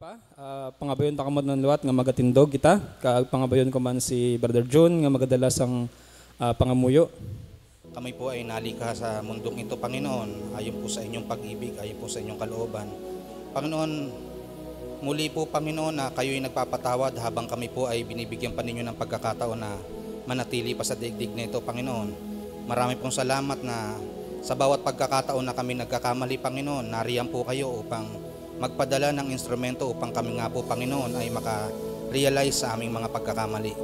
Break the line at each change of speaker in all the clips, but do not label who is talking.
Papa, pangabayon ta kamot ng luwat nga magatindog kita. Pangabayon ko man si Brother John nga magadalas ang pangamuyo.
Kami po ay nalikha sa mundong ito, Panginoon, ayon po sa inyong pag-ibig, ayon po sa inyong kalooban. Panginoon, muli po, Panginoon, na kayo'y nagpapatawad habang kami po ay binibigyan pa ninyo ng pagkakataon na manatili pa sa daigdig na ito, Panginoon. Marami pong salamat na sa bawat pagkakataon na kami nagkakamali, Panginoon, nariyan po kayo upang magpadala ng instrumento upang kami nga po, Panginoon, ay maka-realize sa aming mga pagkakamali.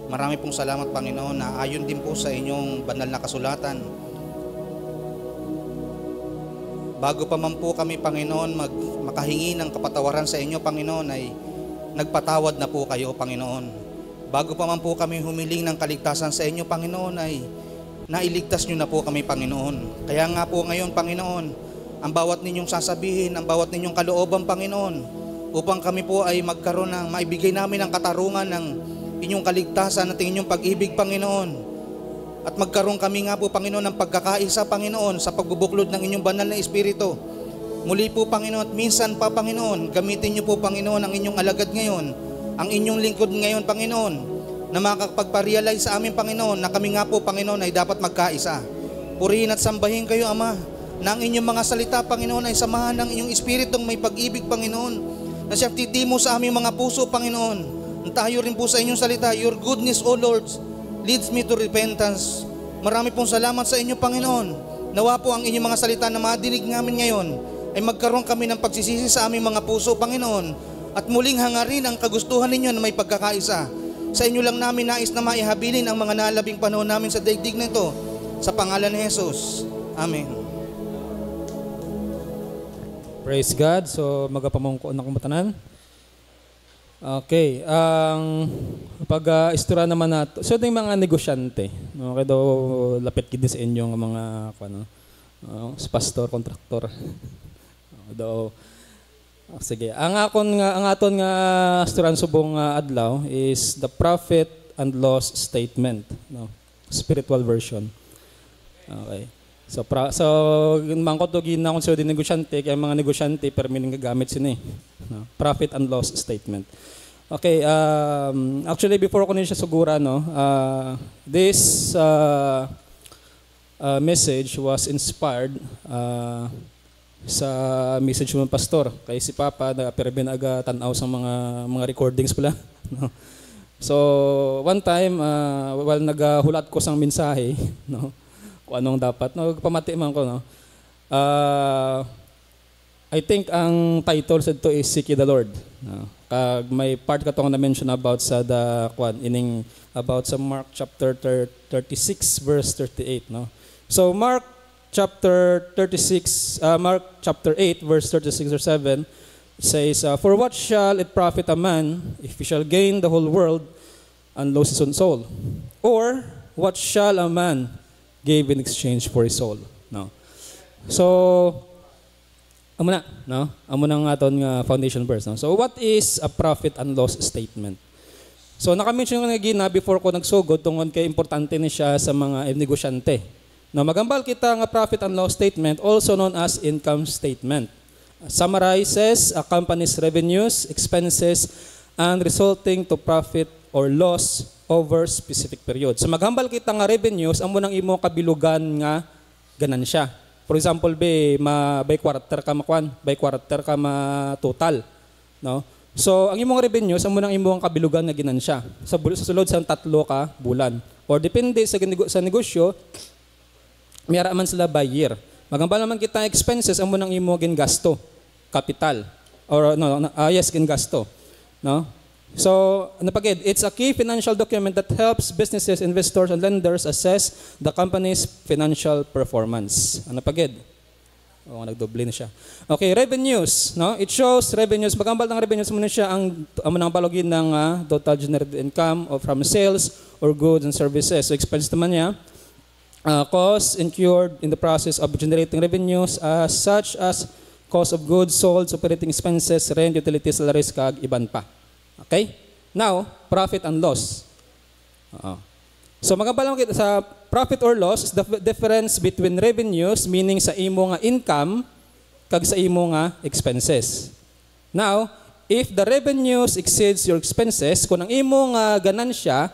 Marami pong salamat, Panginoon, na ayon din po sa inyong banal na kasulatan. Bago pa man po kami, Panginoon, makahingi ng kapatawaran sa inyo, Panginoon, ay nagpatawad na po kayo, Panginoon. Bago pa man po kami humiling ng kaligtasan sa inyo, Panginoon, ay nailigtas nyo na po kami, Panginoon. Kaya nga po ngayon, Panginoon, ang bawat ninyong sasabihin, ang bawat ninyong kalooban, Panginoon, upang kami po ay magkaroon ng, maibigay namin ang katarungan ng inyong kaligtasan at inyong pag-ibig, Panginoon. At magkaroon kami nga po, Panginoon, ng pagkakaisa, Panginoon, sa pagbubuklod ng inyong banal na Espiritu. Muli po, Panginoon, at minsan pa, Panginoon, gamitin niyo po, Panginoon, ang inyong alagad ngayon, ang inyong lingkod ngayon, Panginoon, na makakapagpa-realize sa amin, Panginoon, na kami nga po, Panginoon, ay dapat magkaisa. Purihin at sambahin kayo, Ama, na ang inyong mga salita, Panginoon, ay samahan ng inyong Espiritong may pag-ibig, Panginoon, na siya titimo sa aming mga puso, Panginoon. Ang tayo rin po sa inyong salita, your goodness, O Lord, leads me to repentance. Marami pong salamat sa inyo, Panginoon. Nawa po ang inyong mga salita na madinig namin ngayon ay magkaroon kami ng pagsisisi sa aming mga puso, Panginoon, at muling hangarin ang kagustuhan ninyo na may pagkakaisa. Sa inyo lang namin nais na maihabilin ang mga nalabing panahon namin sa daigdig na ito. Sa pangalan ni Jesus. Amen.
Praise God. So, magapamangko na kumatanan. Okay. Ang pag-istura naman nato. So, yung mga negosyante. Okay daw, lapit gid sa inyong mga pastor, kontraktor. Daw. Sige. Ang aton nga isturan subong adlaw is the profit and loss statement. No? Spiritual version. Okay. So mangkot to gina konsider din negosyante kaya mga negosyante permining gagamit sini. No? Profit and loss statement. Okay, actually before ko siya sugura no, this message was inspired sa message ng pastor kay si Papa na perben aga tan-aw sa mga recordings pala. No? So one time while naghulat ko sang mensahe, no, kung anong dapat, no, pamati man ko, no. I think ang title sa ito is Seek Ye the Lord. No? Kag may part ka tong na-mention about sa about sa Mark chapter 36 verse 38, no. So Mark chapter 8 verse 36 or 7 says, for what shall it profit a man if he shall gain the whole world and lose his own soul? Or what shall a man gave in exchange for his soul? No. So, amo na, no? Amo na nga aton nga foundation verse, no? So, what is a profit and loss statement? So, naka-mention ko na before ko nagsugod tungod kay importante ni siya sa mga negosyante. No, magambal kita nga profit and loss statement, also known as income statement. Summarizes a company's revenues, expenses, and resulting to profit or loss over specific period. So maghambal kita nga revenues, amo nang imo kabilugan nga ganansya. For example, by quarter ka makwan, by quarter ka total, no? So ang imong revenues amo nang imong kabilugan nga ganansya sa sulod sa 3 ka bulan. Or depende sa negosyo, mayara man sila by year. Maghambal naman kita expenses amo nang imo gingasto, capital or gingasto, no? So, it's a key financial document that helps businesses, investors, and lenders assess the company's financial performance. Nagdoble na siya. Okay, revenues, no? It shows revenues. Magambal ng revenues muna siya ang balogin ng total generated income from sales or goods and services. So, expense naman niya. Costs incurred in the process of generating revenues such as cost of goods sold, operating expenses, rent, utilities, salaries, kag iban pa. Okay? Now, profit and loss. So magabalang kita sa profit or loss is the difference between revenues, meaning sa imo nga income, kag sa imo nga expenses. Now, if the revenues exceeds your expenses, kung ang imong ganansya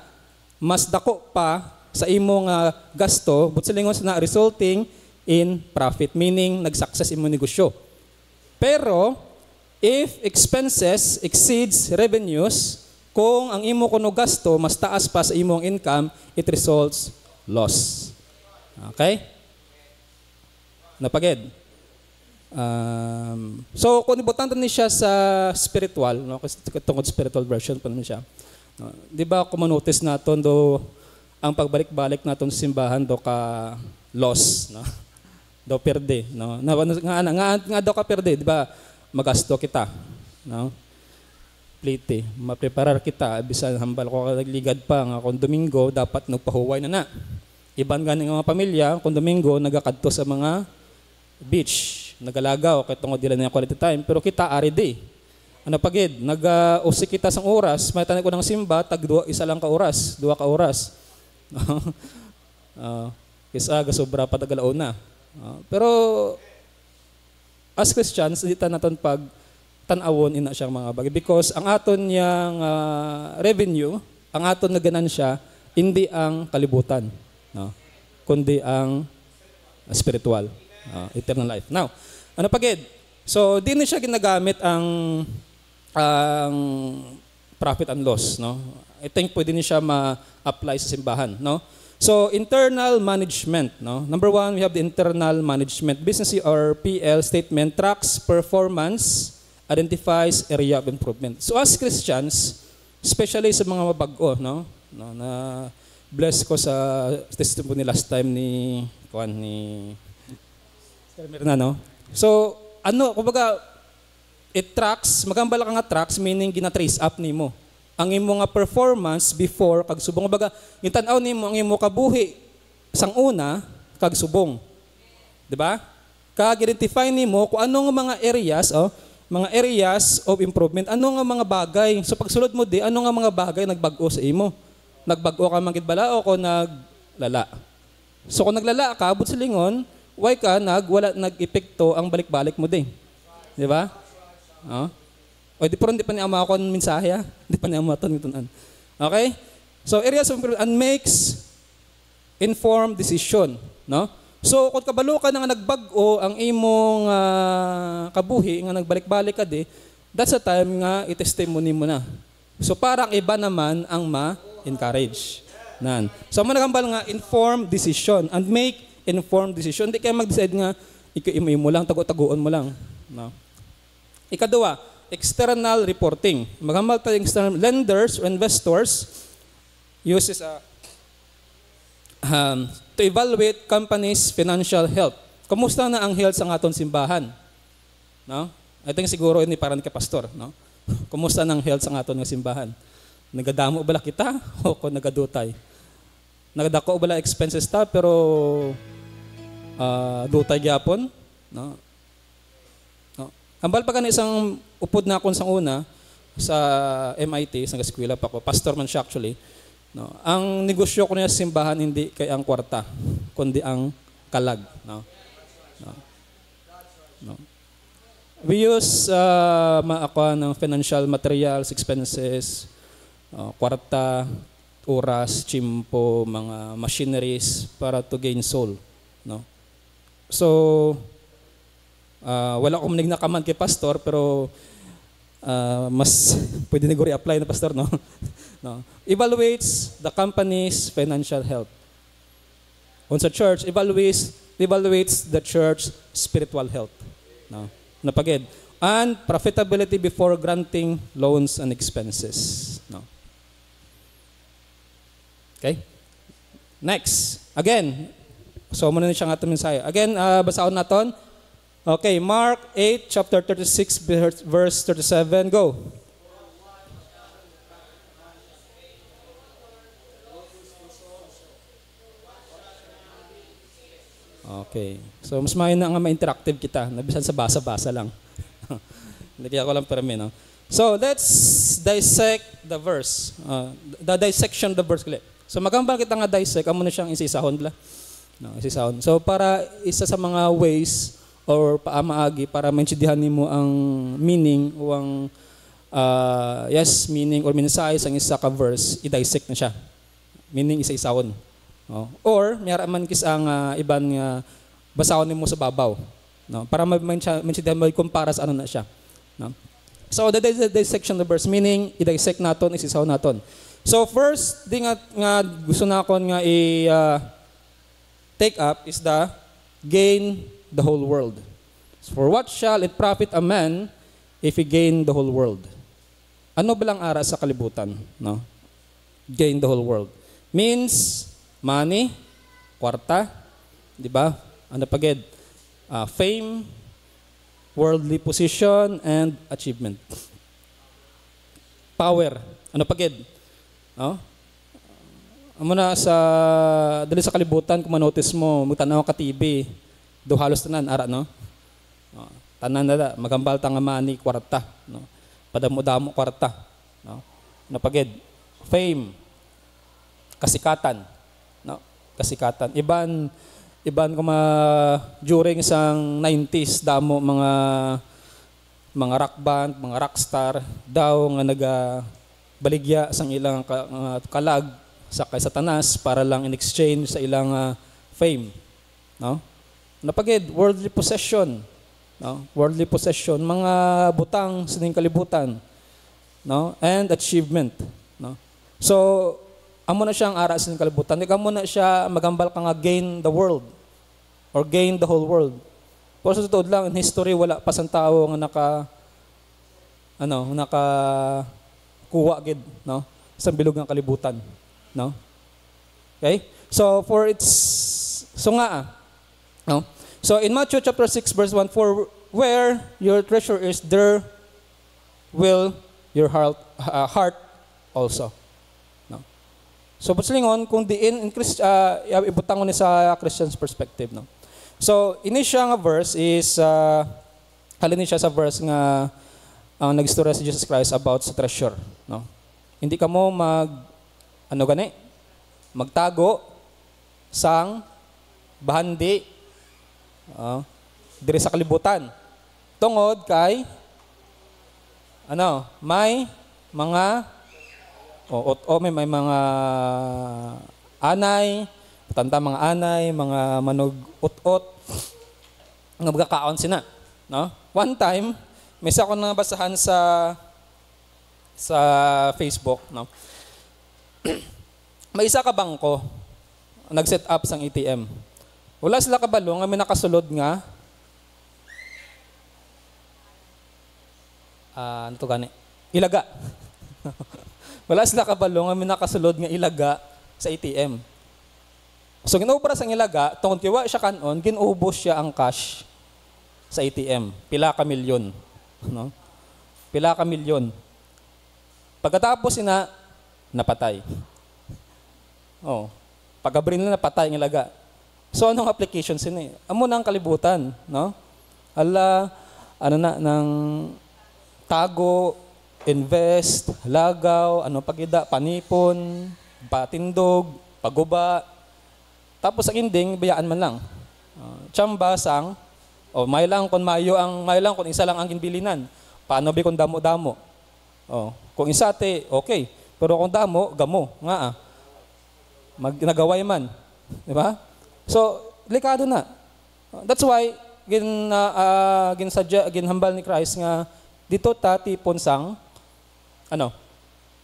mas dako pa sa imong gasto, but silingon na resulting in profit, meaning nag-success imong negosyo. Pero if expenses exceeds revenues, kung ang imo kuno gasto mas taas pa sa imong income, it results loss. Okay? Napaged. So kung ibutang ni siya sa spiritual, no, kasi tungkol spiritual version pa naman siya. No, di ba kung manotice naton do ang pagbalik-balik naton sa simbahan do ka loss, no? Do perde, no? Nga do ka perde, di ba? Magasto kita, no? Plite, mapreparar kita bisan hambal ko nagligad pa nga kung Domingo dapat nagpahuway na. Iban ganing mga pamilya kung Domingo nagakadto sa mga beach, nagalagaw kay tungod dila na quality time, pero kita ari day. Ano pagid, nag-usi kita sang oras, may tanay ko ng simba, isa lang ka oras, 2 ka oras. Kisa sobra pa tagalaon na. Pero as Christians, dito naton pag tanawon ina siyang mga bagay because ang aton yang revenue, ang aton na ganansya hindi ang kalibutan, no? Kundi ang spiritual, eternal life. Now, ano pagid? So, di na siya ginagamit ang profit and loss, no? I think pwede niya siya ma-apply sa simbahan, no? So, internal management, no? Number 1, we have the internal management. Business or PL statement tracks performance, identifies area of improvement. So, as Christians, especially sa mga mabago, no, na bless ko sa testimony last time ni Mirna, no? So, kumbaga, it tracks, magambala ka nga tracks, meaning gina-trace up nimo ang imo nga performance before kag subong. Kumbaga, gitanaw nimo ang imo kabuhi sang una kag subong. Di ba? Kag-identify nimo kung anong mga areas of improvement, ano nga mga bagay. So pagsulod mo di, ano nga mga bagay nagbago sa imo? Nagbago ka man gid bala o kung naglala? So kung naglala ka, but silingon, why ka wala nag-epekto ang balik-balik mo din. Di ba? O di pero hindi pa niya ako ng mensahe, ha? Hindi pa niya matunan. Okay? So areas of improvement and makes informed decision, no? So kung kabalo ka nga nagbago ang imong kabuhi nga nagbalik-balik ka di, that's the time nga i-testimony mo na. So parang iba naman ang ma-encourage. So mo nagambal nga informed decision and make informed decision. Hindi kayo mag-decide nga imo lang, tago-taguon mo lang, no? Ikadua, external reporting. Magambal tayo external lenders or investors uses to evaluate companies' financial health. Kumusta na ang health sa aton simbahan? No? I think siguro ini para ni pastor, no? Kumusta na ang health sa aton nga simbahan? Nagadamo bala kita o kung nagadutay? Nagadako bala expenses ta pero dutay gyapon, no? No. Hambal pa kan isang upod na akon sang una sa MIT, sa eskwela pa ko. Pastor man siya actually. No, ang negosyo ko niya sa simbahan hindi kay ang kwarta, kundi ang kalag, no. No. We use ng financial materials, expenses, kwarta, oras, chimpo, mga machineries para to gain soul, no. So wala akong nagkaman kay pastor pero mas pwede na i-apply na pastor, no? No. Evaluates the company's financial health. Once a church evaluates the church's spiritual health. No. Napagid. And profitability before granting loans and expenses. No. Okay? Next. Again, so muna na siya nga itong mensahe. Again, basaon naton. Okay, Mark 8, chapter 36, verse 37. Go. Okay. So, mas mayon na nga ma-interactive kita. Nabisan sa basa-basa lang. Hindi ko lang permi, no? So, let's dissect the verse. The dissection of the verse. So, magambal kita nga dissect. Amo na siyang isisahon la. No, isisahon. So, para isa sa mga ways or paamaagi para maintindihan nimo ang meaning o ang yes, meaning or mensahe sang isa ka verse, i-dissect na siya. Meaning isa-isawon. No? Or, mayroon man kis ang iban nga basahon mo sa babaw. No? Para may kumpara sa ano na siya. No? So, the dissection of the verse, meaning i-dissect naton, isisaw naton. So, first thing nga gusto na akon nga take up is the gain the whole world. For what shall it profit a man if he gain the whole world? Ano balang ara sa kalibutan? No? Gain the whole world. Means money, kwarta, di ba? Ano pagid? Fame, worldly position, and achievement. Power. Ano pagid? No? Amo na sa dali sa kalibutan kung manotice mo, magtanaw ka TV, do halos tanan ara no? Tanan na magambal ta nga money, kwarta, no? Padamo-damo kwarta, no? Napagid fame, kasikatan, no? Kasikatan. Iban ko during sang 90s damo mga rock band, mga rockstar daw nga baligya sang ilang kalag sa kay Satanas para lang in exchange sa ilang fame, no? Napagid worldly possession, no? Worldly possession, mga butang sa ning kalibutan, no? And achievement, no? So amo na siyang ara sa ning kalibutan. Di amo na siya magambal ka nga gain the world or gain the whole world. Pero sa totoo lang in history wala pa sang tao nga naka kuha gid, no? Sa bilog ng kalibutan, no? Okay? So no? So in Matthew chapter 6 verse 1, for where your treasure is, there will your heart also. No? So pagsilingon kung diin ibutangon ni sa Christian's perspective, no. So ini siya nga verse is halin siya sa verse nga ang nagistorya si Jesus Christ about sa treasure, no. Hindi ka mo magtago sang bahandi diri sa kalibutan. Tungod kay may mga may mga anay, patanda mga anay, mga manog-ut-ut nga magkakaon sina, no? One time, may isa ko nabasahan sa Facebook, no? May isa ka bangko nag-set up sang ATM. Wala sila kabalo nga may nakasulod nga ilaga. Wala sila kabalo nga may nakasulod nga ilaga sa ATM. So ginubra sang ilaga, tungod kiwa siya kanon, ginubos siya ang cash sa ATM. Pila ka milyon, no? Pila ka milyon. Pagkatapos napatay. Pagkabrin na napatay ang ilaga. So anong application sini? Amo na ang kalibutan, no? Nang tago, invest, lagaw, pagida, panipon, patindog, paguba. Tapos ang ending, bayaan man lang. Tsamba sang, may lang kung isa lang ang ginbilinan. Paano ba kung damo-damo? Kung isa okay. Pero kung damo, gamo. Nga nagaway man. Di ba? So, delikado na. That's why, ginhambal ni Christ nga, dito tipon sang,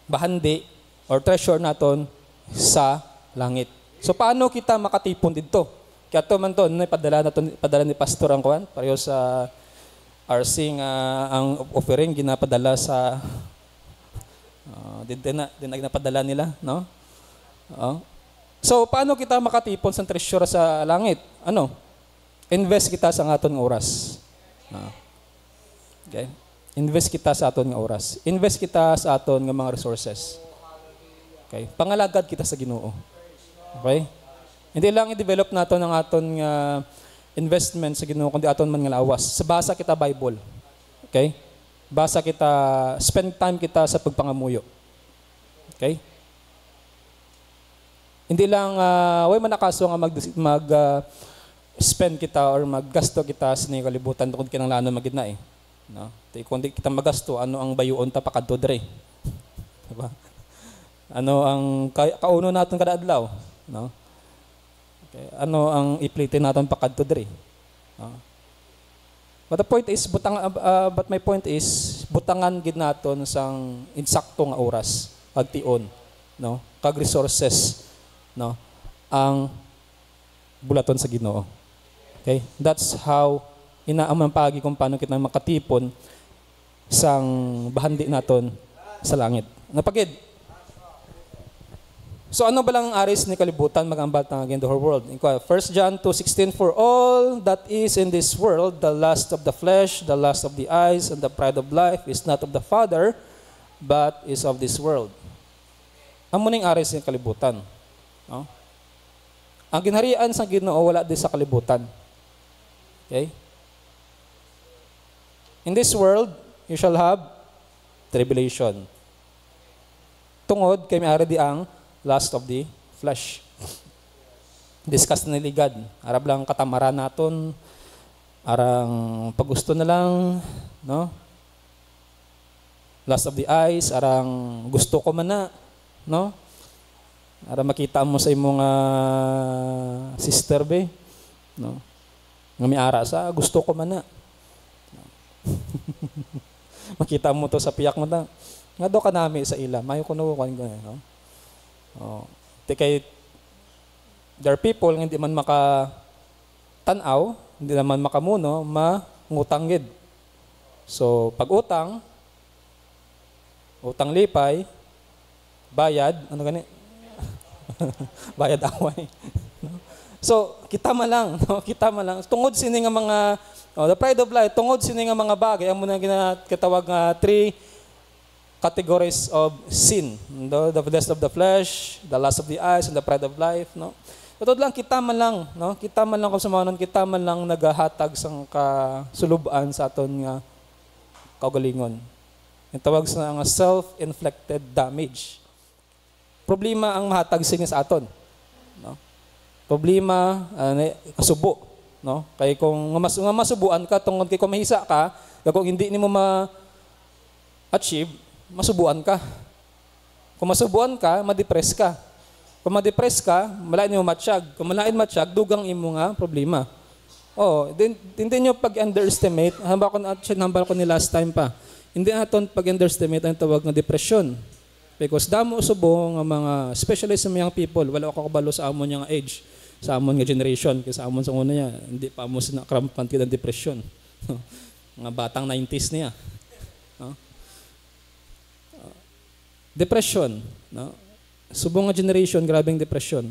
bahandi or treasure naton sa langit. So, paano kita makatipon dito? Kaya ito man to, padala ni Pastor ang kuwan, pareho sa RC nga ang offering, ginapadala sa, napadala nila, no? So, paano kita makatipon sa treasure sa langit? Invest kita sa aton nga oras. Okay? Invest kita sa aton nga oras. Invest kita sa aton nga mga resources. Okay? Pangalagad kita sa Ginoo. Okay? Hindi lang i-develop nato ng aton nga investment sa Ginoo kundi aton man nga lawas. Sa basa kita Bible. Okay? Basa kita, spend time kita sa pagpangamuyo. Okay? Hindi lang way manakaso nga spend kita or maggasto kita sa kalibutan tungod kinanglanon magid na . No? Kung di kita magasto, ano ang bayuon ta pakadto dre? Diba? Ano ang kauno naton kada adlaw, no? Okay. Ano ang iplitin naton pakadto dre? No? But my point is butangan gid naton sang insakto nga oras pagtion, no? Kag resources, no? Ang bulaton sa Ginoo. Okay? That's how inaamang pagi kung paano kita makatipon sang bahandi naton sa langit. Napagid. So ano ba lang ang aris ni kalibutan magambal tang again the whole world? 1 John 2:16, for all that is in this world, the lust of the flesh, the lust of the eyes, and the pride of life is not of the Father, but is of this world. Ang muning aris ni kalibutan. No? Ang ginharian sa Ginoo wala di sa kalibutan. Okay? In this world, you shall have tribulation. Tungod kay may ari di ang lust of the flesh. Discuss na niligad. Arab lang katamaran naton, arang pagusto na lang, no? Lust of the eyes, arang gusto ko man na, no? Ara makita mo sa imong sister be, no? Nga may ara sa gusto ko man na. Makita mo to sa piyak mo na. Nga do ka nami sa ila, mayo kuno kan gani, no? Oh, kay there are people nga hindi man makatanaw, hindi naman makamuno, mangutanggid. So, pag utang lipay, bayad, ano gani? Bayad away. So, kita man lang, no? Kita man lang. Tungod sini nga mga, the pride of life, tungod sini nga mga bagay, ang muna ginatawag nga 3 categories of sin. No? The lust of the flesh, the lust of the eyes, and the pride of life. No? Totoo lang, kita man lang. No? Kita man lang kung sumanon, kita man lang nagahatag sang kasulubaan sa aton nga kaugalingon. Yung tawag sa nga self-inflicted damage. Problema ang mahatag siya sa aton. No? Problema, kasubo. No? Kaya kung masubuan ka, tungkol kay kung mahisa ka, kung hindi ni mo ma-achieve, masubuan ka. Kung masubuan ka, ma-depress ka. Kung ma-depress ka, malain mo matsyag. Kung malain matsyag, dugang imo nga problema. Oh, hindi nyo pag-underestimate, hambal ko ni last time pa, hindi natin pag-underestimate ang tawag na depression. Because damo subo nga mga, especially sa young people, wala ako kabalo sa amon nga age, sa amon nga generation, kasi sa amon sa una niya, hindi pa mo sinakrampan ng depression. Mga batang 90s niya. No? Depression, no? Subong nga generation, grabing depression,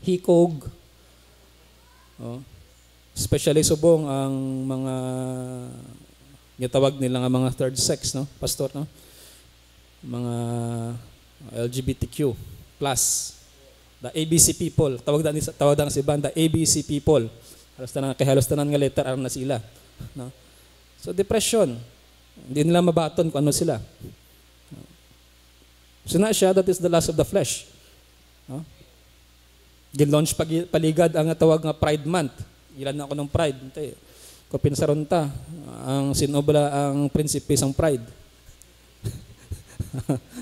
hikog, no? Especially subong ang mga gitawag nila nga mga third sex, no? Pastor, no? Mga LGBTQ plus, the ABC people, tawag dan si banda ABC people. Halos tanan nga letter aram na sila, no? So depression, hindi nila mabaton kung ano sila. So na siya, that is the lust of the flesh. No? Gin-launch paligad ang tawag nga Pride Month. Ilan na ako ng Pride. Kung pinsaron ta, ang sinobla ang prinsipe sang Pride.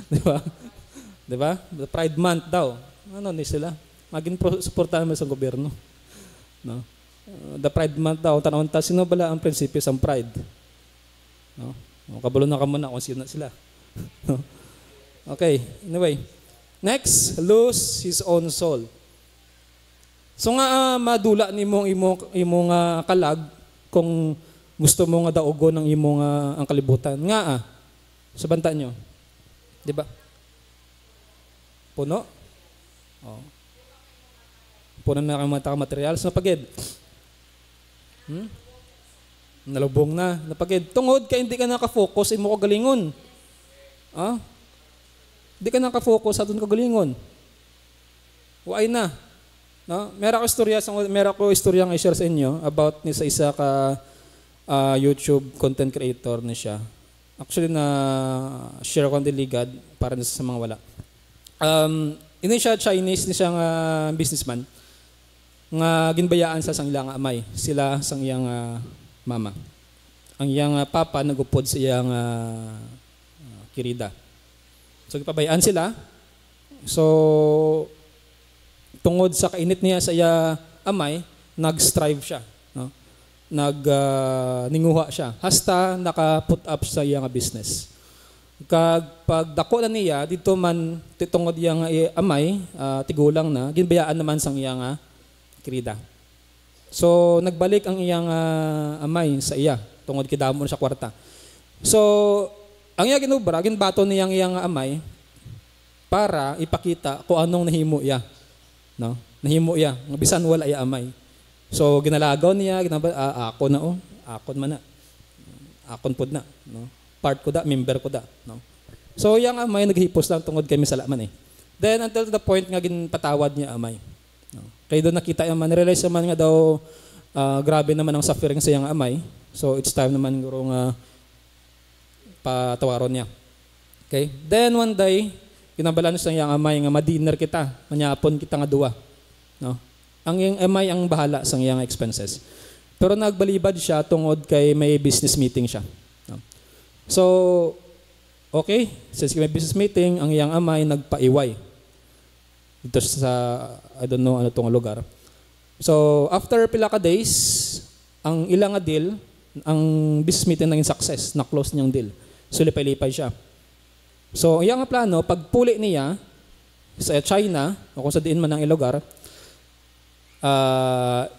Di ba? Di ba? The Pride Month daw. Ano ni sila? Maging suportahan mo sa gobyerno. No? The Pride Month daw, tanawon ta, sinobla ang prinsipe sang Pride. No? Kabulo na ka muna kung sino na sila. No? Okay, anyway. Next, lose his own soul. So nga madula ni imong kalag kung gusto mo nga daugo ng imong ang kalibutan. Nga sa banta nyo. 'Di ba? Puno. Oh. Puno na kang mga materials na pagid. Nalubong na, napagid. Tungod ka hindi ka naka-focus imo ko galingon. Di ka naka-focus sa doon kagalingon. Waay na. No? Meron ko istorya nga i-share sa inyo about ni sa isa ka YouTube content creator na siya. Actually na share ko ang diligad para sa mga wala. Ini siya Chinese, ni siya nga businessman nga ginbayaan sa sang ilang amay, sila sang iyang mama. ang iyang papa nagupod sa iyang kirida. So gipabayaan sila. So tungod sa kainit niya sa iya amay, nag-strive siya, no? Ninguha siya hasta naka-put up sa iyang business. Pag dako na niya dito man titungod iyang amay, tigulang na, ginbayaan naman sang iyang kirida. So nagbalik ang iyang amay sa iya tungod kidamo sa kwarta. So ang iya ginubra, ginbato niyang iyang amay para ipakita kung anong nahimo iya. No? Nahimo iya, nga bisan wala iya amay. So ginalagaw niya, ako na akon man na. Akon pod na, no? Part ko da, member ko da, no? So yang amay naghipos lang tungod kay misalaman eh. Then until to the point nga ginpatawad niya amay. No? Kay doon nakita man, realize man nga daw grabe naman ang suffering sa iyang amay. So it's time naman guro nga patawaron niya. Okay? Then one day, kinabalan sa iyang amay nga ma-dinner kita, manyapon kita nga duwa. No? Ang iyang amay ang bahala sa iyang expenses. Pero nagbalibad siya tungod kay may business meeting siya. No? So, okay, since may business meeting, ang iyang amay nagpaiway. Dito sa, I don't know ano itong lugar. So, after pila ka days, ang ilang deal, ang business meeting naging success, na-close niyang deal. So, lipay-lipay siya. So, ang iyang plano, pagpuli niya sa China, o kung sa diin man ang ilugar,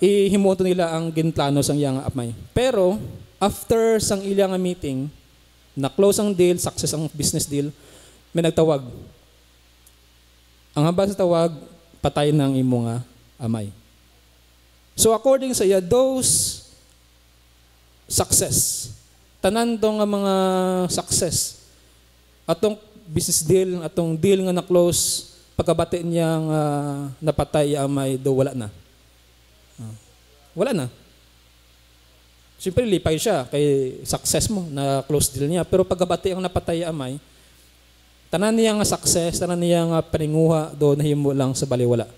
ihimuto nila ang ginplano sa iyang amay. Pero, after sang ilang meeting, na-close ang deal, success ang business deal, may nagtawag. Ang haba sa tawag, patay ng imong amay. So, according sa iya, those success, tanan nga mga success, atong business deal, atong deal nga na-close, pagkabati niyang napatay amay, do wala na. Wala na. Siyempre, lipay siya kay success mo, na-close deal niya. Pero pagkabati ang napatay amay, tanan niya nga success, tanan niya nga paninguha, do nahimo lang sa baliwala.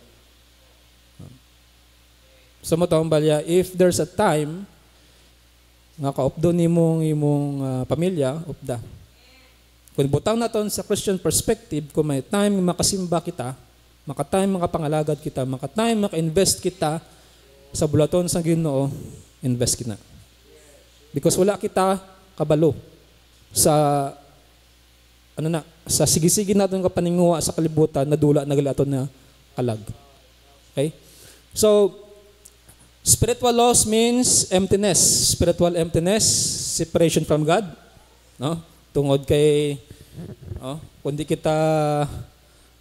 So mo taong balya, if there's a time, nga kaupdo nimong pamilya, upda. Kung butang naton sa Christian perspective, kung may time makasimba kita, maka-time makapangalagad kita, maka-time maka-invest kita sa bulaton sa Ginoo, invest kita. Because wala kita kabalo sa sa sige-sige naton kapaninguha sa kalibutan na dula na gali aton na kalag. Okay? So spiritual loss means emptiness. Spiritual emptiness, separation from God, no? Tungod kay kundi kita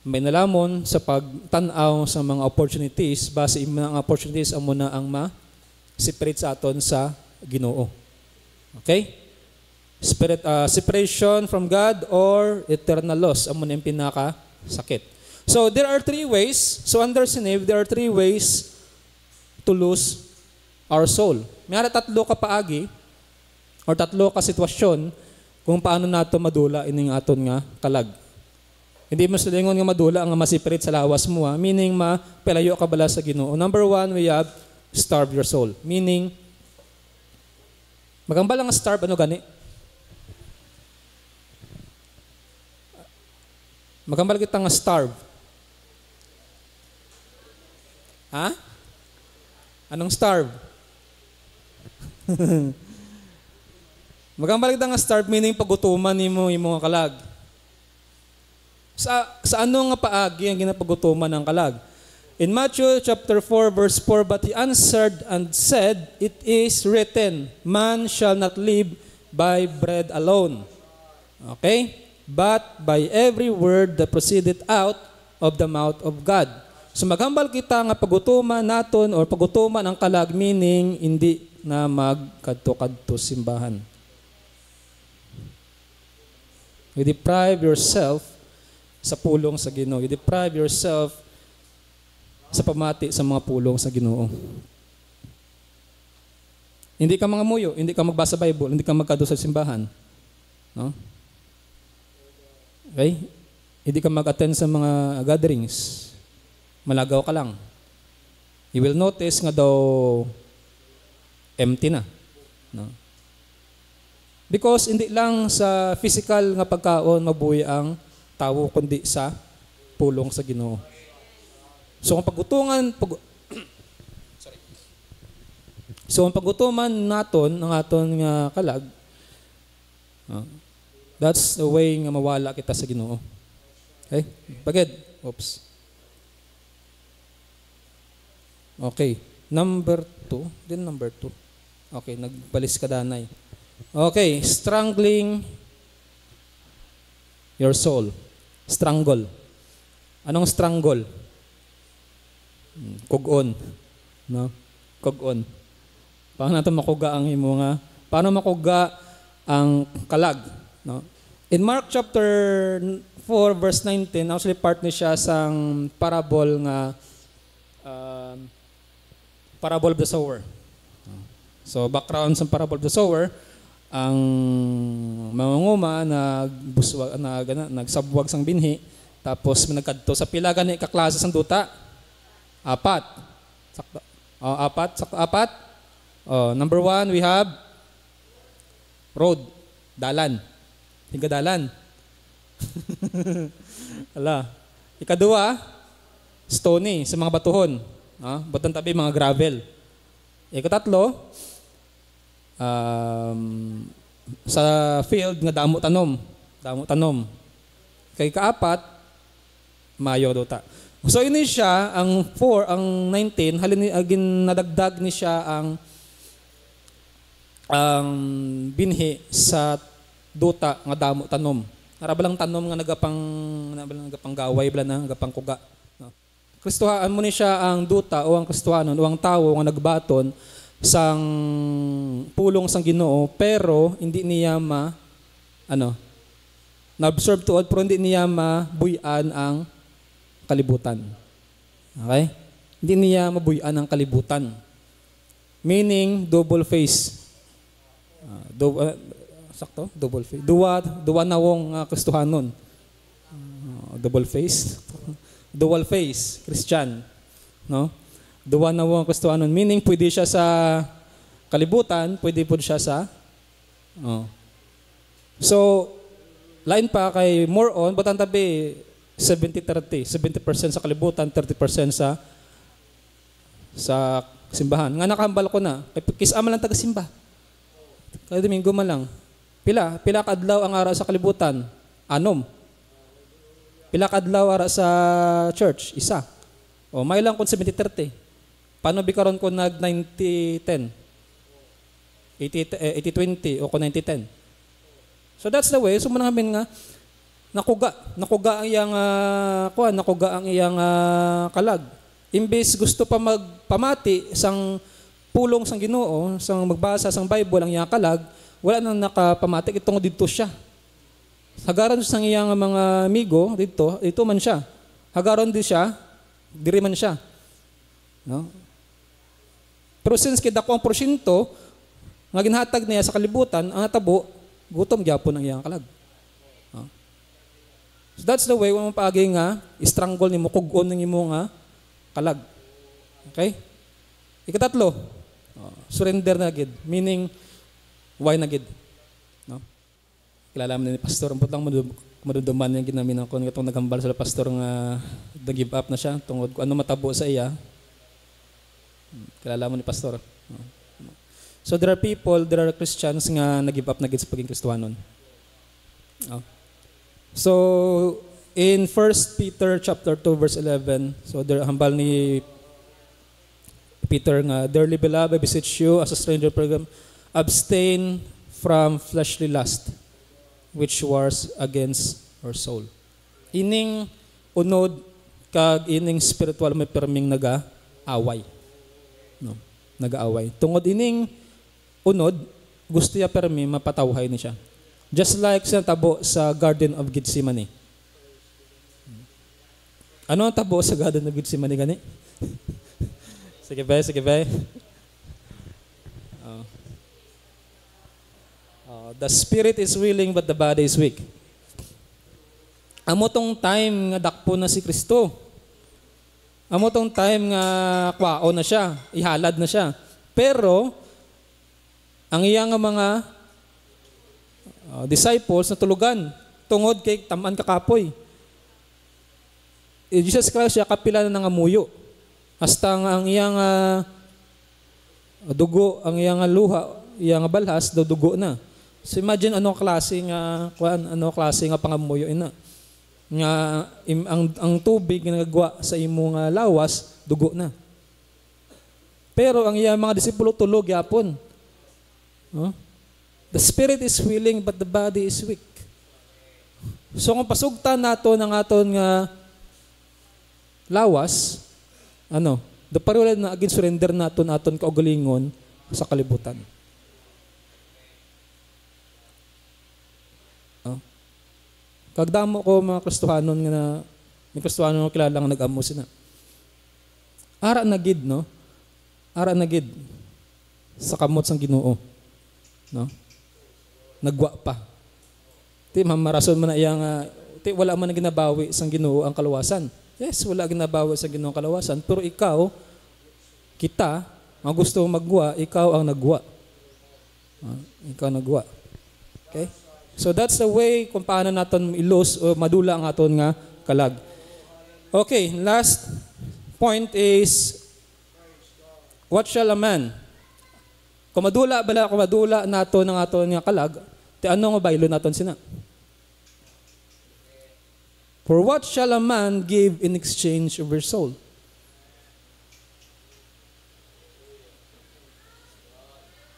may nalamon sa pagtanaw sa mga opportunities, base mga opportunities ang muna ang ma-separate sa aton sa Ginoo. Okay? Separation from God or eternal loss ang muna yung pinaka-sakit. So there are three ways. So under Sinave, there are three ways to lose our soul. May tatlo ka paagi or tatlo ka sitwasyon kung paano nato madula ining aton nga kalag. Hindi mo silingon nga madula ang masipirit sa lawas mo, meaning pelayo ka bala sa Ginoo. Number one, we have starve your soul. Meaning, magambal ang starve, ano gani? Magambal kita nga starve. Ha? Anong starve? Magambal kita nga starve, meaning pagutuman nimo imong kalag. Sa ano nga paagi ang ginapagutuman ng kalag? In Matthew chapter 4 verse 4, but he answered and said, it is written, man shall not live by bread alone. Okay? But by every word that proceeded out of the mouth of God. So maghambal kita nga pagutuman naton or pagutuman ang kalag, meaning hindi na magkadto-kadto simbahan. You deprive yourself sa pulong sa Ginoo. You deprive yourself sa pamati sa mga pulong sa Ginoo. Hindi ka mga muyo, hindi ka magbasa Bible, hindi ka magkadto sa simbahan. No? Okay? Hindi ka mag-attend sa mga gatherings. Malagaw ka lang. You will notice nga daw empty na. No? Because hindi lang sa physical nga pagkaon mabuhi ang tao kundi sa pulong sa Ginoo. So ang pagutuman naton ang aton nga kalag, that's the way nga mawala kita sa Ginoo. Okay? Bagid. Oops. Okay. Number 2. Then number 2. Okay, nagbalis ka danay. Okay, strangling your soul. Strangle. Anong strangle? Kugon. No? Kugon. Paano natin makuga ang paano makuga ang kalag? No? In Mark chapter 4 verse 19, actually part ni siya sang parable nga parable of the sower. So background sa parable of the sower, ang mangunguma nagsabwag sang binhi, tapos nagkadto sa pila gani ka klase sang duta? Apat. Apat. Number 1, we have road, dalan. Dalan. Ala. Ikadua, stony, sa mga batuhon. Batang tabi, mga gravel. Ikatatlo, sa field nga damo tanom. Kay kaapat, mayo dota. So ini siya ang 4, ang 19 halin agin nadagdag ni siya ang binhi sa duta nga damo tanom. Narabalang tanom nga nagapang gaway bala na nagapang kuga. No. Kristohaan mo ni siya ang duta o ang Kristohanon o ang tawo nga nagbaton sang pulong sang Ginoo pero hindi niya na-absorb tuod pero hindi niya mabuyan ang kalibutan. Okay? Hindi niya mabuyan ang kalibutan. Meaning double face. Sakto? Double face. Duwa nawong Kristohanon. Double face. Dual face, Christian. No? Duwa nawong Kristohanon. Meaning pwede siya sa kalibutan, pwede po siya sa So, lain pa kay more on, but ang tabi 70-30. 70% sa kalibutan, 30% sa simbahan. Nga nakahambal ko na. Kisama lang taga-simba. Kaya Domingo man lang. Pila kadlaw ang ara sa kalibutan? 6. Pila kadlaw ara sa church? 1. O may lang kung 70-30. Paano bikaron ko nag 90-10? 80-20 o kung 90-10? So that's the way. So muna namin nga nakuga ang iyang kalag. Imbes gusto pa magpamati sang pulong sang Ginoo, sang magbasa sang Bible ang iyang kalag, wala nang nakapamati itong dito siya. Hagaron sang iyang mga amigo dito man siya. Hagaron din siya, diri man siya. No? Pero since kidako ang porsyento nga ginhatag niya sa kalibutan, ang natabo gutom gyapon ang iyang kalag. So that's the way mo paagi nga strangle nimo kugon ng imo nga kalag. Okay? Ikatatlo, surrender na gid, meaning why na gid. No? Kilala mo ni pastor, ang putang maduduman yung ginaminan ko ngatong naghambal sa pastor nga nag-give up na siya tungod ko ano matabo sa iya. Kilala mo ni pastor. No? So there are Christians nga nag-give up na gid sa pagiging Kristohanon. No? So in 1 Peter chapter 2 verse 11, so there hambal ni Peter nga, dearly beloved, I beseech you as a stranger program, abstain from fleshly lust, which wars against our soul. Ining unod kag ining spiritual may perming naga-away. No, naga-away. Tungod ining unod, gusto niya permi mapatawhay ni siya. Just like sa tabo sa Garden of Gethsemane. Ano ang tabo sa Garden of Gethsemane gani? Sige ba? The spirit is willing but the body is weak. Amo tong time nga dakpo na si Kristo. Amo tong time nga kwao na siya, ihalad na siya. Pero ang iyang mga disciples na tulugan tungod kay tamaan kakapoy. Jesus Christ siya kapila na nangamuyo. Hasta nga ang iyang dugo, ang iyang luha, iyang balhas daw dugo na. So imagine ano klase nga pangamuyo ina. Nga ang tubig nga nagagawa sa imong lawas dugo na. Pero ang iyang mga disipulo tulog yapon. The spirit is willing but the body is weak. So kung pasugtan nato ng aton nga lawas, the parulad na agin surrender naton kaugalingon sa kalibutan. Kagdamo ko mga Kristohanon nga may Kristohanon nga kilala nga nag-amo sina. Ara na gid sa kamot sang Ginoo. No? Nagwa pa. Ti mamarason man na iyang ti wala man na ginabawi sang Ginoo ang kaluwasan. Yes, wala ginabawi sa Ginoo ang kaluwasan, pero kita, ang gusto magwa, ikaw ang nagwa. Ikaw nagwa. Okay? So that's the way kung paano natin ilos o madula ang aton nga kalag. Okay, last point is, what shall a man? Kung madula nato ng aton nga kalag, ti ano nga baylo naton sina? For what shall a man give in exchange of his soul?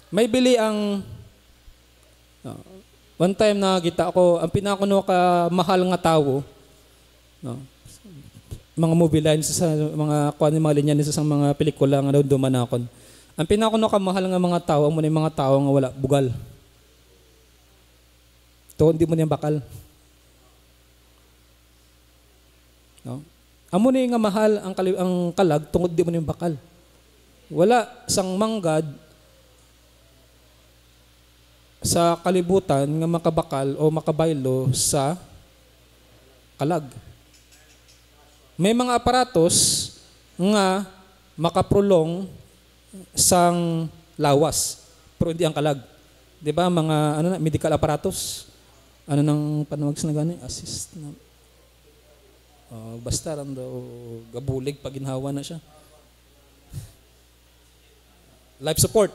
May bili ang one time nakita ako, ang pinakuno ka mahal nga tao, mga movie lines sa mga linya sa mga pelikula nga dumanakon. Ang pinakuno ka mahal nga mga tao, amo ni mga tao nga wala bugal. To hindi mo niya bakal. No? Amo ni nga mahal ang kalag tungod di mo niya bakal. Wala sang manggad sa kalibutan nga makabakal o makabaylo sa kalag. May mga aparatos nga makaprolong sang lawas pero hindi ang kalag. 'Di ba mga medical apparatus? Ano nang panawag sa gani? Assist na. Basta ram daw gabulig pag ginhawa na siya. Life support.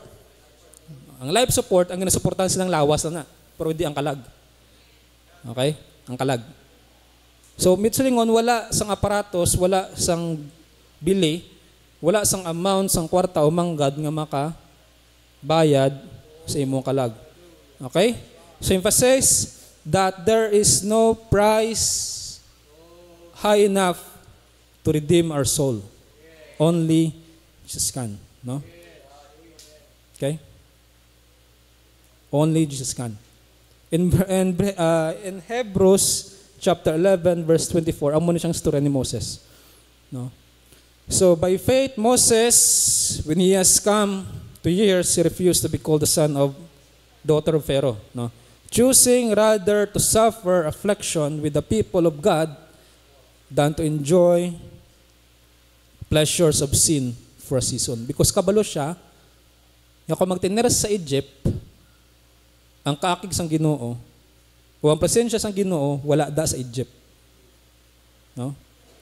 Ang life support, ang ginasuportahan silang lawas na pero hindi ang kalag. Okay? Ang kalag. So, mitsulingon, wala sang aparatos, wala sang bili, wala sang amount, sang kwarta o manggad nga makabayad sa imong kalag. Okay? So, emphasize that there is no price high enough to redeem our soul. Only Jesus can. No? Okay? Only Jesus can. In Hebrews chapter 11 verse 24, amo na siyang story ni Moses. No? So by faith Moses, when he has come to years, he refused to be called the son of daughter of Pharaoh. No? Choosing rather to suffer affliction with the people of God than to enjoy pleasures of sin for a season. Because kabalo siya, nga kung magtineras sa Egypt, ang kaakig sang Ginoo, o ang presensya sang Ginoo, wala da sa Egypt. No?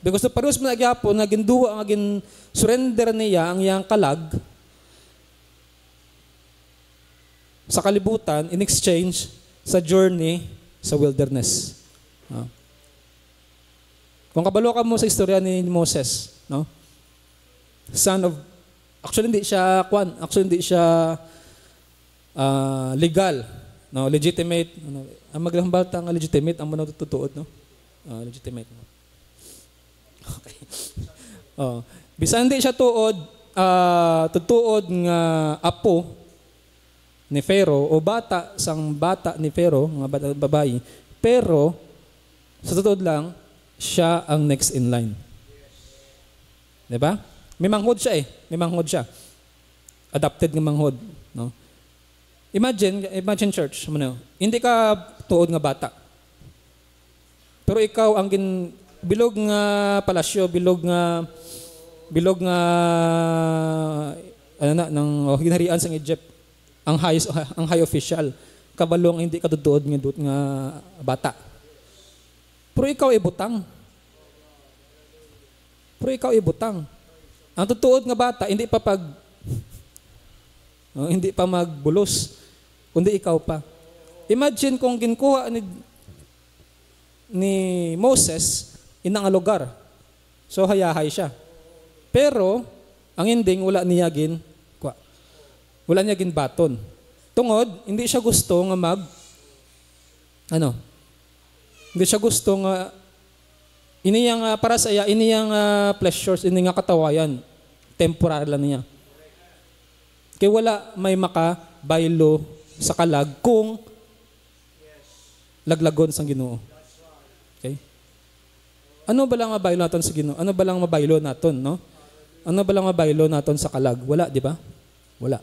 Because parehas mo nagyapon, naging duwa, naging surrender niya, ang iyang kalag, sa kalibutan, in exchange, sa journey, sa wilderness. No? Kung kabalo ka mo sa istorya ni Moses, no? Actually hindi siya legal, no, legitimate, ang maglahambal ta nga legitimate ang muna tutuod, no? Legitimate. No? Okay. Bisan hindi siya tutuod nga apo ni Pharaoh o bata ni Pharaoh, nga bata babae, pero sa totoo lang siya ang next in line. Diba? May manghod siya adopted ng manghod, no? Imagine church, hindi ka tuod nga bata. Pero ikaw ang bilog nga palasyo, bilog nga ginharian sa Egypt, ang high official. kabalo nga hindi kaduduod nga bata. Pero ikaw ibutang. Ang tutuod nga bata hindi pa hindi pa magbulos, kundi ikaw pa. Imagine kung ginkuha ni Moses inang lugar. So hayahay siya. Pero ang ending wala niya baton. Tungod hindi siya gusto nga hindi siya gusto nga iniyang para sa iya iniyang pleasures ini nga katawayan temporary lang niya. Kaya wala may makabaylo sa kalag kung laglagon sang Ginoo. Okay? Ano ba lang mabaylo naton sa Ginoo? Ano ba lang mabaylo naton, no? Ano ba lang mabaylo naton sa kalag? Wala, di ba? Wala.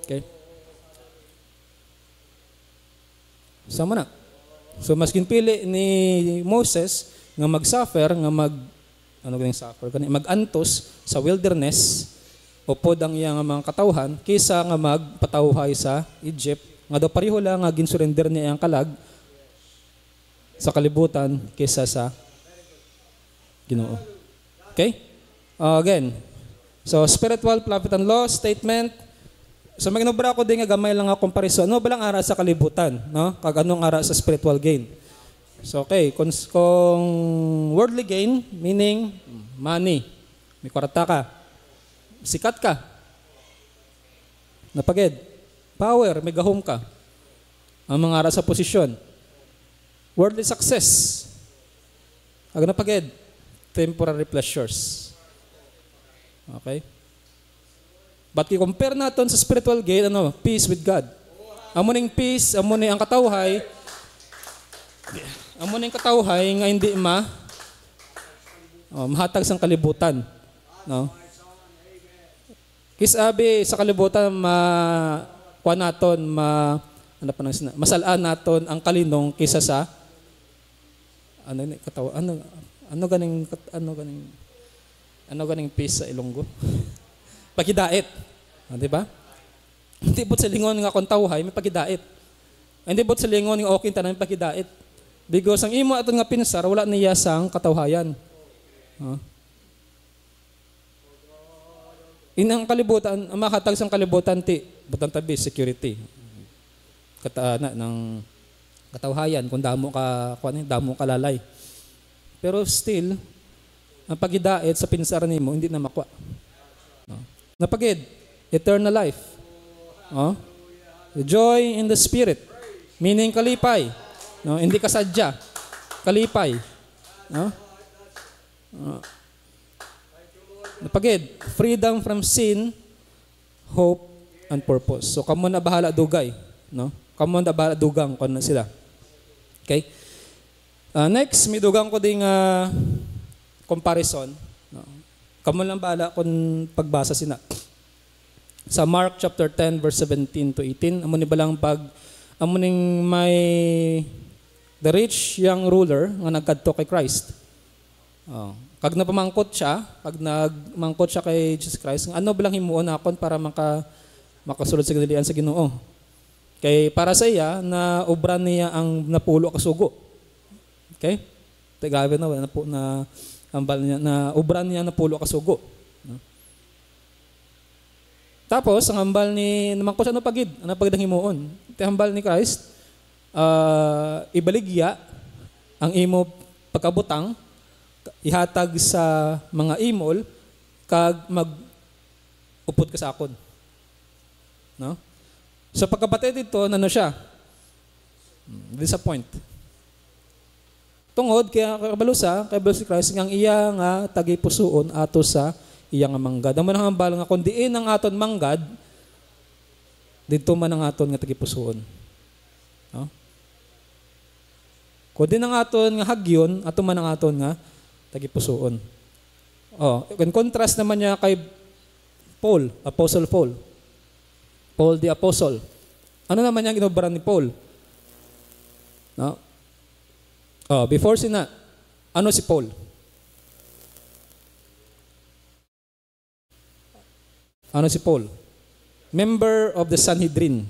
Okay? Sama na. So maskin pili ni Moses nga mag-suffer, nga mag-antos sa wilderness upod ang iyang mga katawhan kaysa nga magpatawhay sa Egypt nga daw pareho lang nga ginsurrender niya ang kalag sa kalibutan kaysa sa Ginoo. Okay? Again. So spiritual profit and loss statement. So maginubra ko din nga gamay lang nga comparison. Ano ba lang ara sa kalibutan, no? Kag anong ara sa spiritual gain. So okay, kung worldly gain meaning money. May kwarta ka. Sikat ka. Napagid. Power, may gahom ka. Ang mga ara sa posisyon. Worldly success. Ag napagid. Temporary pleasures. Okay? But i-compare natin sa spiritual gain, peace with God. Amuning peace, amuning ang katawhay nga hindi mahatag sang kalibutan. No? Kisabi sa kalibutan masalaan naton ang kalinong kisa sa ganing peace sa Ilonggo? Pagidait. Di ba? Hindi bot sa lingon nga kung tawhay, may pagidait. Hindi bot sa lingon nga okay tanan may pagidait. Because ang imo aton nga pinsar, wala niya sang katawhayan. Inang kalibutan, ang makatag sang kalibutan butang tabi, security. Kataana ng katawhayan, kung damo ka lalay. Pero still, ang pagidait sa pinsar nimo, hindi na makwa. Napagid, eternal life. The joy in the spirit. Meaning kalipay. No, hindi ka sadya. Kalipay. Napagid, freedom from sin, hope, and purpose. So, kamo na bahala dugay. No? Kamo na bahala dugang kung na sila. Okay? Next, may dugang ko ding comparison. No? Kamo lang bahala kung pagbasa sina. Sa Mark chapter 10 verse 17 to 18, amo ni balang amuning may the rich young ruler nga nagkadto kay Christ. Kag napamangkot siya, kay Jesus Christ, ano balang himuon akon para makasulod sa kadilian sa Ginoo. Kay para sa iya na obra niya ang napulo ka sugo. Okay? Tagabe na ambal niya na obra niya napulo ka sugo. No? Tapos ang hambal ni namangko siya pagid, ano pagid ang himuon. Ti hambal ni Christ ibaligya ang imo pagkabutang ihatag sa mga imol kag upod ka sa akon. No? So pagkabatid dito, ano siya? Disappoint. Tungod kaya kabalusa si Christ ngang iya nga tagipusoon ato sa iya nga manggad. Amo nang hambal nga kun diin ang aton manggad didto man ang aton nga tagipusoon. No? Kun din ang aton nga hagyon, ato man ang aton nga tagipusoon. In contrast naman niya kay Paul, Apostle Paul. Paul the Apostle. Ano naman yung inobra ni Paul? No? Before sina, ano si Paul? Ano si Paul? Member of the Sanhedrin,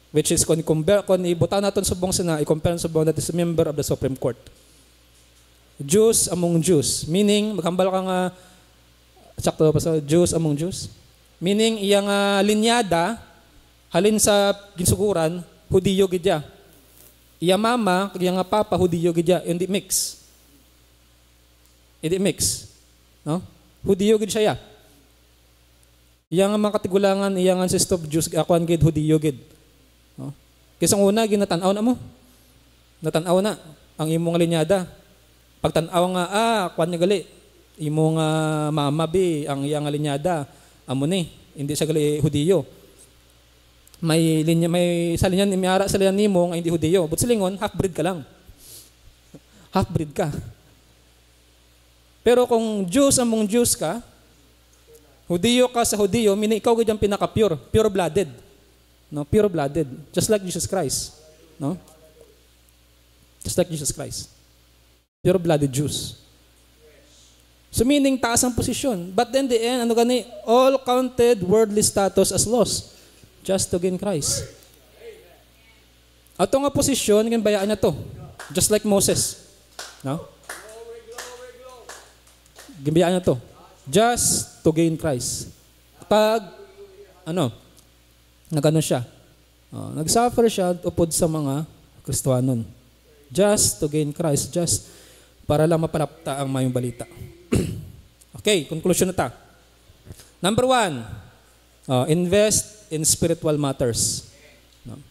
which is kung ibutan natin subong sana, i-compare subong natin sa member of the Supreme Court. Jews among Jews, meaning maghambal ka nga sakto pa sa Jews among Jews, meaning iyang linyada halin sa ginsuguran Hudiyo gidya. Iya mama, iyang papa Hudiyo gidya, hindi mix. Hindi mix, no? Hudiyo gid siya. Iyang mga katigulangan, iyang ancestor of Jews akuan gid Hudiyo gid. No? Kasi ang una ginatan-aw na mo. Natanaw na ang imong linyada. Pagtanaw nga akuan niya gali imong mama bi ang iyang linyada amo ni hindi siya gali Hudiyo. May linya, may sa linya imiara sa linya nimo nga hindi Hudiyo. But silingon half-breed ka lang. Half-breed ka. Pero kung Jews among Jews ka, Hudiyo ka sa Hudiyo, meaning ikaw gid ang pinaka-pure, pure-blooded. No, pure-blooded, just like Jesus Christ. No? Just like Jesus Christ. Pure-blooded Jews. So meaning taas ang posisyon. But then the end, ano gani, all counted worldly status as loss just to gain Christ. Ato nga posisyon, bayaan na to. Just like Moses. No? Ginbayaan na to. Just to gain Christ. Pag, nagano siya. Nagsuffer siya upod sa mga Kristohanon. Just to gain Christ. Just para lang mapalapta ang mayong balita. Okay, conclusion na ta. Number 1, invest in spiritual matters. No?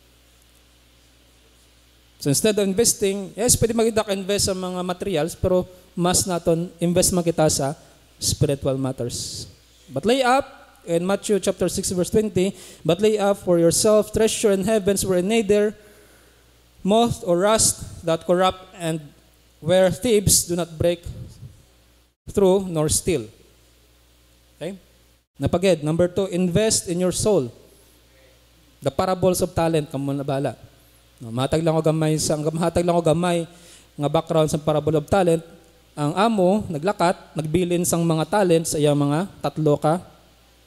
So instead of investing, yes, pwede mag-invest sa mga materials, pero mas naton invest man kita sa spiritual matters. But lay up, in Matthew chapter 6 verse 20, but lay up for yourself treasure in heavens where neither moth or rust that corrupt and where thieves do not break through nor steal. Okay? Napagid. Number 2, invest in your soul. The parables of talent, kamo na bala. No, mahatag lang ko gamay nga background sa parable of talent. Ang amo naglakat, nagbilin sang mga talents sa iyang mga 3 ka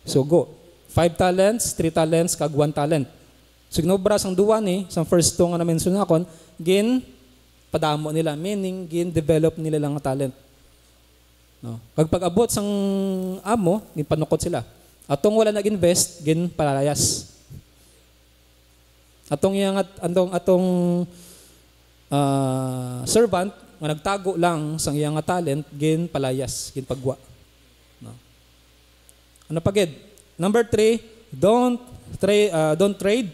sugo. 5 talents, 3 talents, kag 1 talent. So ginobra sang duwa ni, sang first 2 nga na-mention akon, gin padamo nila, meaning gin develop nila lang ang talent. No. Kag pag-abot sang amo, gin panukot sila. Atong wala nag-invest, gin palayas. Atong servant nga nagtago lang sang iyang talent, gin palayas, gin pagwa. No. Ano pagid? Number 3, don't trade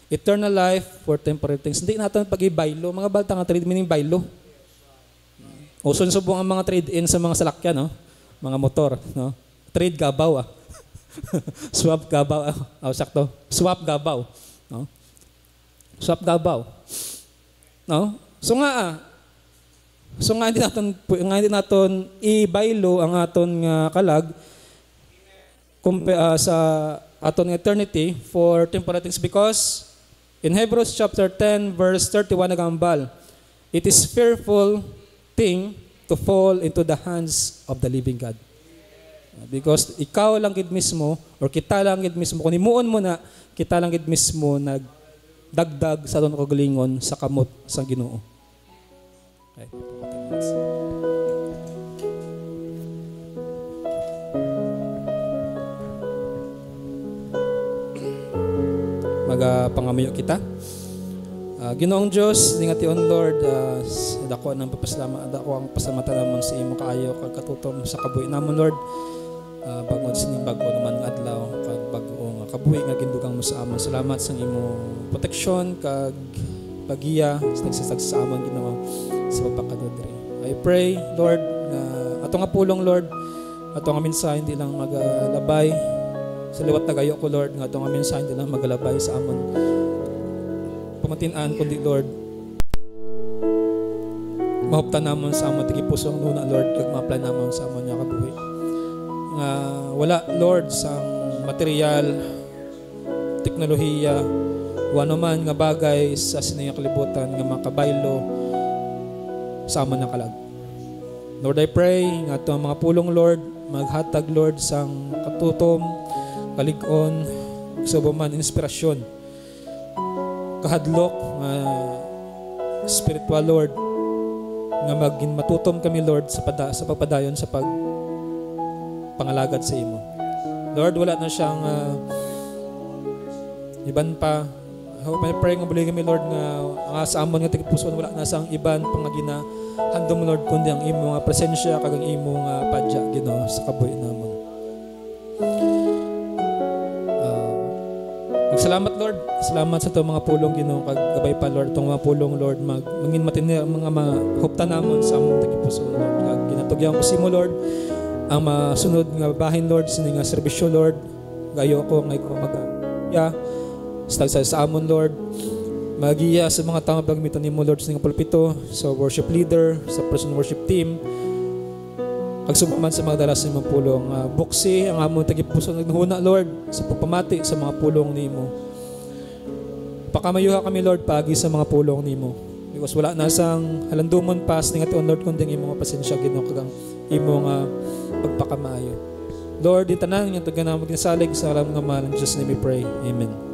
eternal life for temporary things. Hindi natin pag-ibaylo. Mga balta nga trade meaning baylo. Uso subong ang mga trade-in sa mga salakyan, no? Mga motor, no? Trade gabaw, Swap gabaw, sakto. Swap gabaw, no? Swap gabaw. No? So nga hindi naton ibaylo ang aton nga kalag sa aton eternity for temporary things, because in Hebrews chapter 10 verse 31 nagambal, it is fearful thing to fall into the hands of the living God. Because ikaw lang gid mismo or kita lang gid mismo, kung himuon mo na, kita lang gid mismo nagdagdag sa aton kagalingon sa kamot sa Ginoo. Okay. Magpangamayo kita. Ginoong Diyos, dingation Lord, dako ang pasalamatan namon sa imo kaayo kag katutom sa kabuhi namon Lord. Bangod sining bag-o naman nga adlaw kag bag-o nga kabuhi nga gindugang mo sa amon. Salamat sa imo proteksyon kag pagiya sa nagsasag sa amon Ginoo sa pagpakadto diri. I pray Lord na ato nga pulong Lord, ato nga mensahe hindi lang magalabay sa liwat na gayo ko Lord, nga ato nga mensahe hindi lang magalabay sa amon pamatin-an kundi Lord mahuptan namon sa amon tigi puso ang nuna Lord kag ma-apply namon sa amon nga kabuhi nga wala Lord sang material, teknolohiya, wano man nga bagay sa sinayang kalibutan nga makabaylo sa amon nga kalag. Lord, I pray nga ito mga pulong Lord maghatag Lord sang katutom kalig-on, subaman, inspirasyon, kahadlok, spiritual, Lord, nga maging matutom kami, Lord, sa pagpadayon sa pangalagad sa imo. Lord, wala na siyang iban pa. May pray nga buli kami, Lord, nga ang sa amon nga tigpuson, wala na siyang iban pang gina handom, Lord, kundi ang imo nga presensya kag ang imo nga padya, Ginoo, sa kabuhi namon. Salamat, Lord. Salamat sa itong mga pulong, Ginoo, kag gabay pa, Lord, itong mga pulong, Lord, mangin matindi ang mga mahupta namon sa among tigpuson, Lord. Kag ginatugyan ko si mo, Lord, ang masunod nga bahin, Lord, sini nga serbisyo, Lord. Gayo ko ngay ko sa amon, Lord. Magiya sa mga tao pagmitan nimo, Lord, sa nga pulpito, sa worship leader, sa person worship team. Pagsubaman sa mga dalas ng mga pulong. Buksi ang amon tagipuso naghuna, Lord, sa pagpamati sa mga pulong nimo. Pakamayuha kami, Lord, pagi sa mga pulong nimo. Because wala na sang halandumon pas ning ation, Lord, kundi imo nga pasensya, Ginoo, kag imo nga pagpakamaayo. Lord, di tanan nga tugan na magsalig sa alam nga mahal ng Jesus name we pray. Amen.